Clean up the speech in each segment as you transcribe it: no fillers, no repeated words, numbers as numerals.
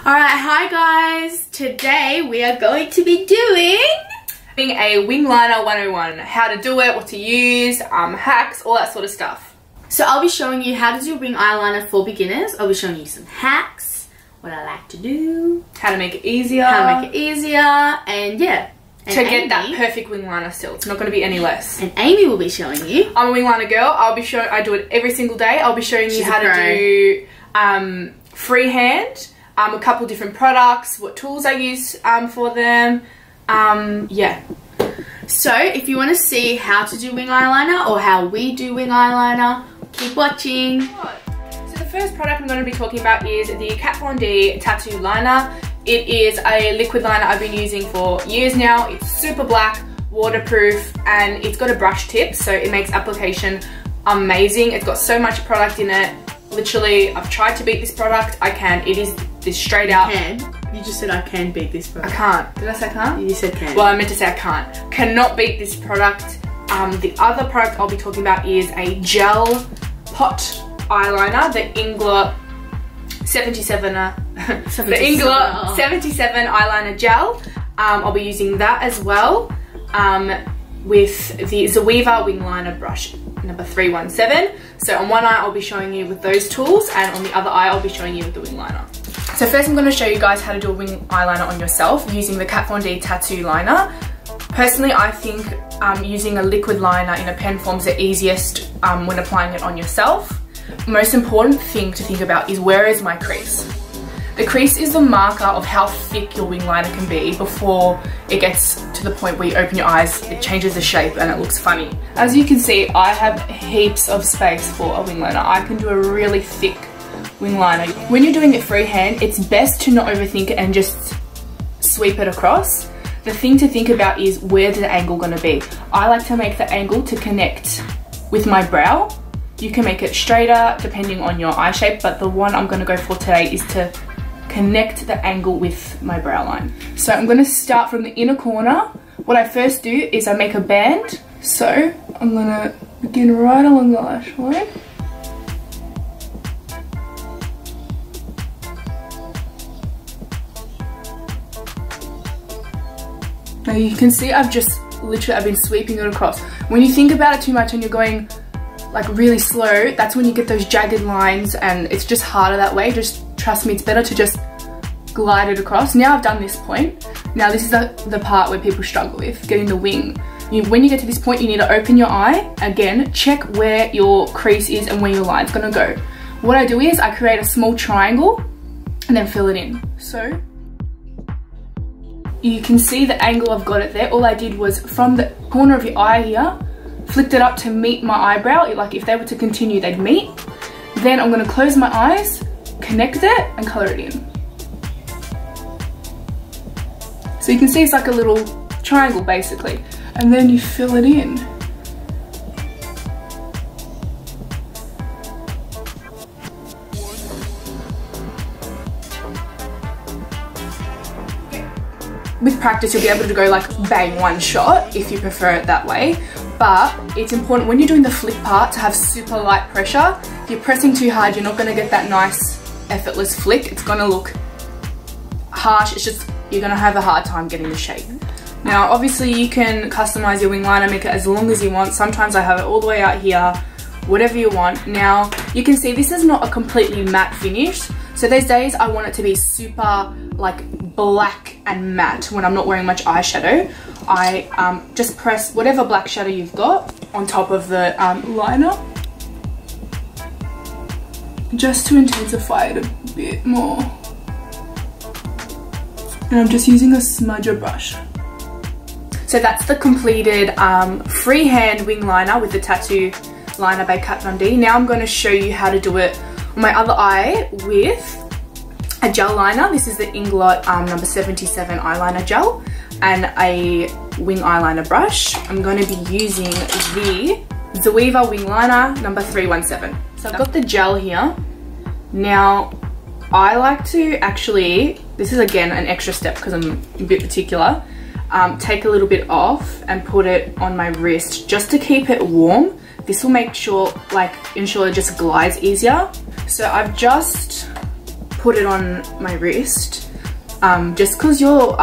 Alright, hi guys. Today we are going to be doing a wing liner 101. How to do it, what to use, hacks, all that sort of stuff. So I'll be showing you how to do wing eyeliner for beginners. I'll be showing you some hacks, what I like to do, How to make it easier. And yeah. And to get that perfect wing liner still. It's not going to be any less. And Amy will be showing you. I'm a wing liner girl. I do it every single day. I'll be showing you how to do freehand, a couple different products, what tools I use for them. Yeah. So if you want to see how to do wing eyeliner or how we do wing eyeliner, keep watching. So the first product I'm going to be talking about is the Kat Von D Tattoo Liner. It is a liquid liner I've been using for years now. It's super black, waterproof, and it's got a brush tip, so it makes application amazing. It's got so much product in it. Literally, I've tried to beat this product. I can. It is this straight out. You just said I can beat this product. I can't. Did I say I can't? You said can. Well, I meant to say I can't. Cannot beat this product. The other product I'll be talking about is a gel pot eyeliner, the Ingler 77 eyeliner gel. I'll be using that as well with the Zoeva wing liner brush number 317. So on one eye I'll be showing you with those tools, and on the other eye I'll be showing you with the wing liner. So first I'm going to show you guys how to do a wing eyeliner on yourself using the Kat Von D Tattoo Liner. Personally, I think using a liquid liner in a pen form is the easiest when applying it on yourself. Most important thing to think about is, where is my crease? The crease is the marker of how thick your wing liner can be before it gets to the point where you open your eyes, it changes the shape and it looks funny. As you can see, I have heaps of space for a wing liner. I can do a really thick wing liner. When you're doing it freehand, it's best to not overthink it and just sweep it across. The thing to think about is, where's the angle gonna be? I like to make the angle to connect with my brow. You can make it straighter depending on your eye shape, but the one I'm gonna go for today is to connect the angle with my brow line. So I'm gonna start from the inner corner. What I first do is I make a band. So I'm gonna begin right along the lash line. Now you can see I've been sweeping it across. When you think about it too much and you're going like really slow, that's when you get those jagged lines and it's just harder that way. Just trust me, it's better to just glide it across. Now I've done this point. Now this is the part where people struggle with getting the wing. When you get to this point, you need to open your eye. Again, check where your crease is and where your line's gonna go. What I do is I create a small triangle and then fill it in. So you can see the angle I've got it there. All I did was from the corner of your eye here, flicked it up to meet my eyebrow. Like if they were to continue, they'd meet. Then I'm gonna close my eyes, connect it and color it in. So you can see it's like a little triangle basically. And then you fill it in. With practice, you'll be able to go like bang one shot if you prefer it that way. But it's important when you're doing the flick part to have super light pressure. If you're pressing too hard, you're not gonna get that nice effortless flick. It's gonna look harsh. It's just, you're gonna have a hard time getting the shape. Now, obviously you can customize your wing liner, make it as long as you want. Sometimes I have it all the way out here, whatever you want. Now, you can see this is not a completely matte finish. So there's days I want it to be super like black and matte when I'm not wearing much eyeshadow. I just press whatever black shadow you've got on top of the liner, just to intensify it a bit more. And I'm just using a smudger brush. So that's the completed freehand wing liner with the Tattoo Liner by Kat Von D. Now I'm going to show you how to do it on my other eye with a gel liner. This is the Ingler number 77 eyeliner gel and a wing eyeliner brush. I'm going to be using the Zoeva wing liner number 317. So I've got the gel here. Now I like to actually, this is again an extra step because I'm a bit particular, take a little bit off and put it on my wrist just to keep it warm. This will make sure, ensure it just glides easier. So I've just put it on my wrist just because your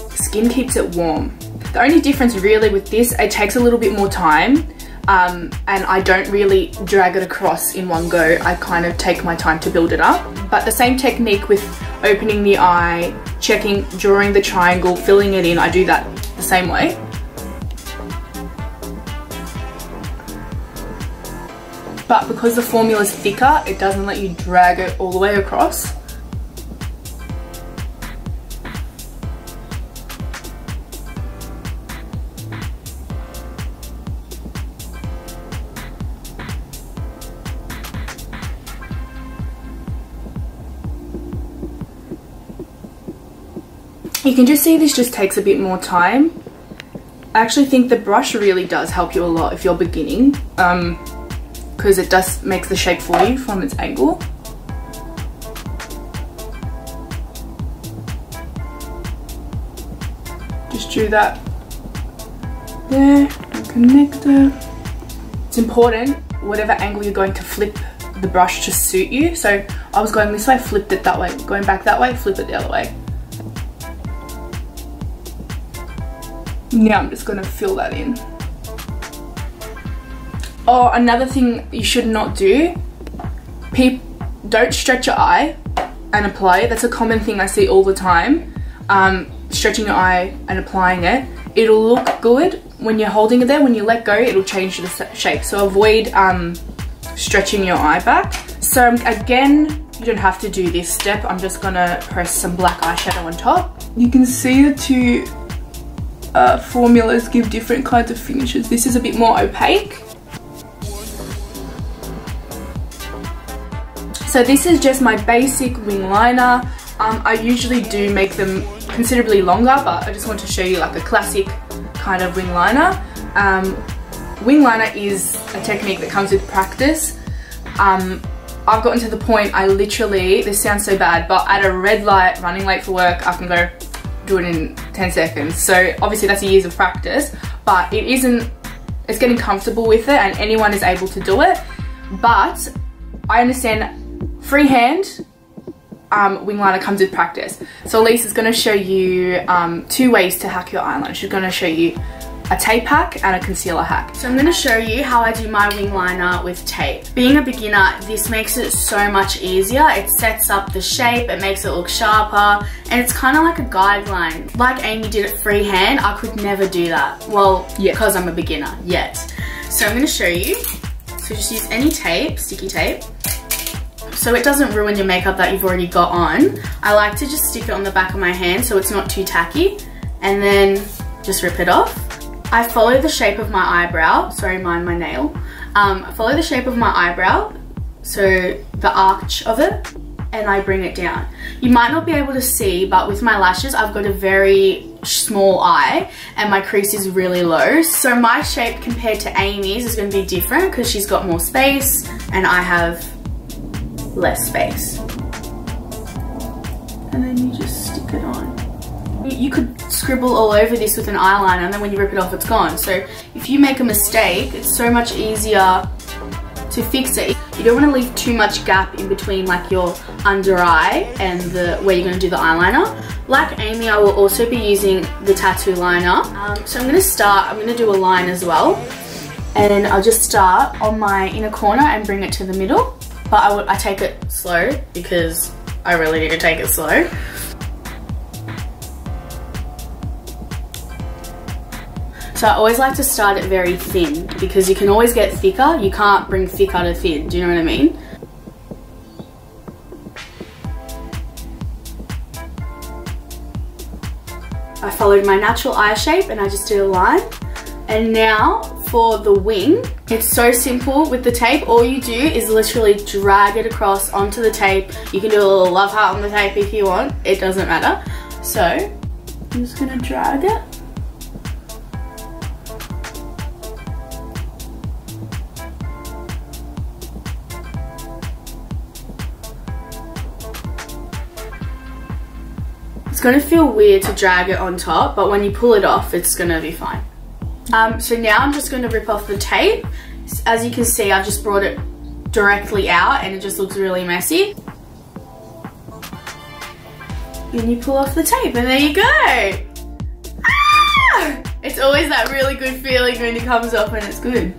skin keeps it warm. The only difference really with this, it takes a little bit more time and I don't really drag it across in one go. I kind of take my time to build it up. But the same technique with opening the eye, checking, drawing the triangle, filling it in, I do that the same way. But because the formula is thicker, it doesn't let you drag it all the way across. You can just see this just takes a bit more time. I actually think the brush really does help you a lot if you're beginning, because it does makes the shape for you from its angle. Just do that there and connect it. It's important, whatever angle you're going to flip the brush to suit you. So I was going this way, flipped it that way, going back that way, flip it the other way. Now I'm just going to fill that in. Oh, another thing you should not do, don't stretch your eye and apply it. That's a common thing I see all the time. Stretching your eye and applying it. It'll look good when you're holding it there. When you let go, it'll change the shape. So avoid stretching your eye back. So again, you don't have to do this step. I'm just going to press some black eyeshadow on top. You can see the two formulas give different kinds of finishes. This is a bit more opaque. So this is just my basic wing liner. I usually do make them considerably longer, but I just want to show you like a classic kind of wing liner. Wing liner is a technique that comes with practice. I've gotten to the point I literally, this sounds so bad, but at a red light, running late for work, I can go do it in 10 seconds. So obviously that's years of practice, but it's getting comfortable with it and anyone is able to do it. But I understand freehand wing liner comes with practice. So Elise is going to show you 2 ways to hack your eyeliner. She's going to show you a tape hack and a concealer hack. So I'm going to show you how I do my wing liner with tape. Being a beginner, this makes it so much easier. It sets up the shape, it makes it look sharper, and it's kind of like a guideline. Like Aimee did it freehand, I could never do that. Well, because I'm a beginner, yet. So I'm going to show you. So just use any tape, sticky tape, so it doesn't ruin your makeup that you've already got on. I like to just stick it on the back of my hand so it's not too tacky, and then just rip it off. I follow the shape of my eyebrow, sorry, mind my nail. I follow the shape of my eyebrow, so the arch of it, and I bring it down. You might not be able to see, but with my lashes, I've got a very small eye and my crease is really low. So my shape compared to Aimee's is going to be different because she's got more space and I have less space. And then you just stick it on. You could scribble all over this with an eyeliner and then when you rip it off it's gone. So if you make a mistake, it's so much easier to fix it. You don't want to leave too much gap in between like your under eye and where you're going to do the eyeliner. Like Aimee, I will also be using the tattoo liner. So I'm going to do a line as well. And I'll just start on my inner corner and bring it to the middle. But I take it slow because I really need to take it slow. So I always like to start it very thin because you can always get thicker. You can't bring thicker to thin. Do you know what I mean? I followed my natural eye shape and I just did a line. And now for the wing, it's so simple with the tape. All you do is literally drag it across onto the tape. You can do a little love heart on the tape if you want. It doesn't matter. So I'm just gonna drag it. It's going to feel weird to drag it on top, but when you pull it off, it's going to be fine. So now I'm just going to rip off the tape. As you can see, I've just brought it directly out and it just looks really messy. and you pull off the tape, and there you go. Ah! It's always that really good feeling when it comes off and it's good.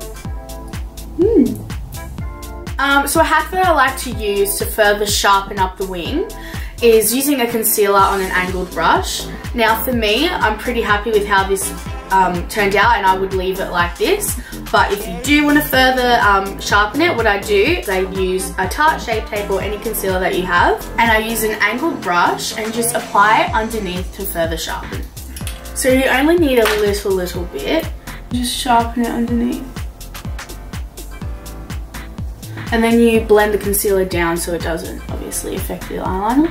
So a hack that I like to use to further sharpen up the wing is using a concealer on an angled brush. Now for me, I'm pretty happy with how this turned out, and I would leave it like this. But if you do want to further sharpen it, what I do is I use a Tarte Shape Tape or any concealer that you have, and I use an angled brush and just apply it underneath to further sharpen. So you only need a little bit. Just sharpen it underneath. And then you blend the concealer down so it doesn't obviously affect the eyeliner.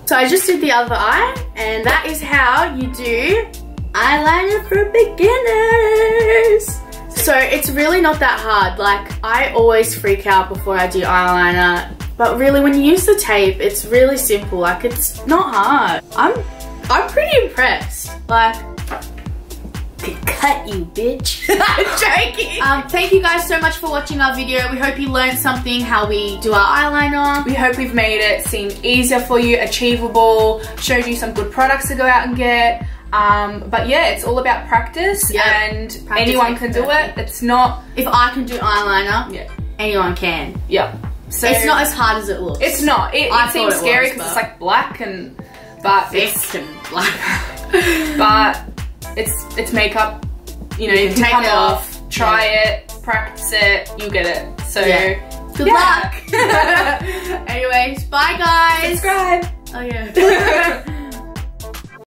So I just did the other eye, and that is how you do eyeliner for beginners. So it's really not that hard. Like, I always freak out before I do eyeliner, but really when you use the tape, it's really simple. Like, it's not hard. I'm pretty impressed. Like, cut you, bitch. I'm joking. Thank you guys so much for watching our video. We hope you learned something, how we do our eyeliner. We hope we've made it seem easier for you, achievable, showed you some good products to go out and get. But yeah, it's all about practice, and practice, anyone can do it. It's not... If I can do eyeliner, anyone can. Yep. So it's not as hard as it looks. It's not. It seems scary because it's like black but it's black. But it's makeup. You know, you can take it off, try it, practice it, you'll get it. So good luck. Anyways, bye guys. Subscribe. Oh yeah.